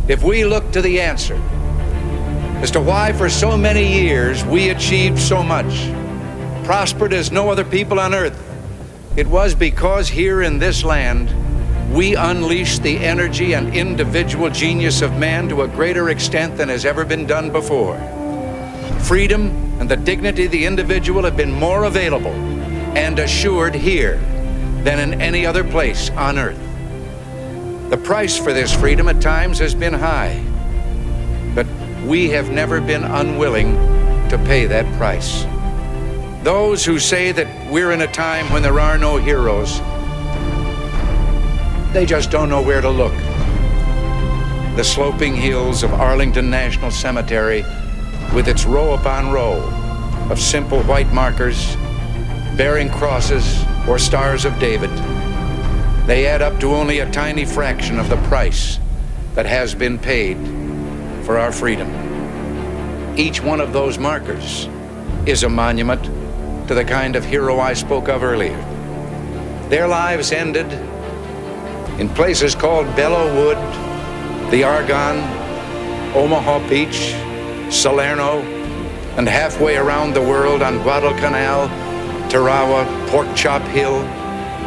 if we look to the answer as to why for so many years we achieved so much, prospered as no other people on earth, it was because here in this land we unleashed the energy and individual genius of man to a greater extent than has ever been done before. Freedom and the dignity of the individual have been more available and assured here than in any other place on earth. The price for this freedom at times has been high, but we have never been unwilling to pay that price. Those who say that we're in a time when there are no heroes, they just don't know where to look. The sloping hills of Arlington National Cemetery, with its row upon row of simple white markers bearing crosses or stars of David, they add up to only a tiny fraction of the price that has been paid for our freedom. Each one of those markers is a monument to the kind of hero I spoke of earlier. Their lives ended in places called Belleau Wood, the Argonne, Omaha Beach, Salerno, and halfway around the world on Guadalcanal, Tarawa, Pork Chop Hill,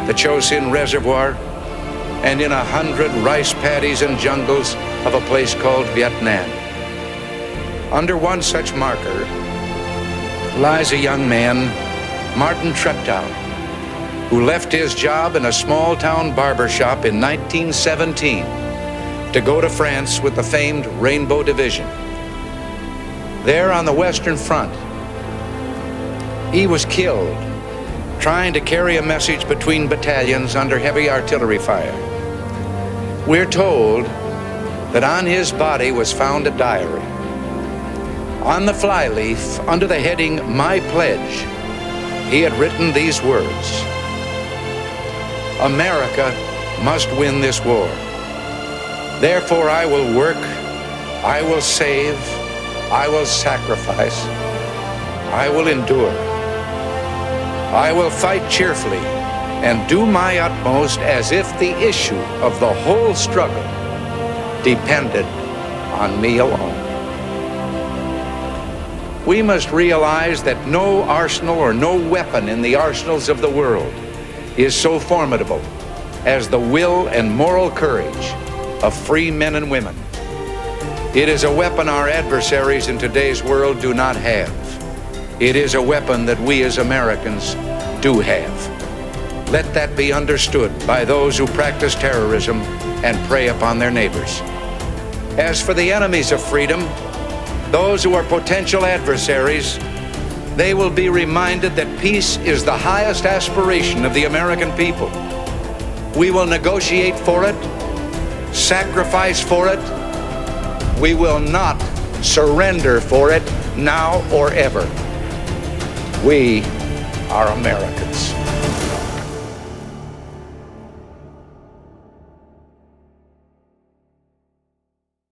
the Chosin Reservoir, and in 100 rice paddies and jungles of a place called Vietnam. Under one such marker lies a young man, Martin Treptow, who left his job in a small-town barber shop in 1917 to go to France with the famed Rainbow Division. There on the Western Front, he was killed trying to carry a message between battalions under heavy artillery fire. We're told that on his body was found a diary. On the flyleaf, under the heading, "My Pledge," he had written these words: "America must win this war. Therefore I will work, I will save, I will sacrifice, I will endure. I will fight cheerfully and do my utmost as if the issue of the whole struggle depended on me alone." We must realize that no arsenal or no weapon in the arsenals of the world is so formidable as the will and moral courage of free men and women. It is a weapon our adversaries in today's world do not have. It is a weapon that we as Americans do have. Let that be understood by those who practice terrorism and prey upon their neighbors. As for the enemies of freedom, those who are potential adversaries, they will be reminded that peace is the highest aspiration of the American people. We will negotiate for it, sacrifice for it. We will not surrender for it now or ever. We are Americans.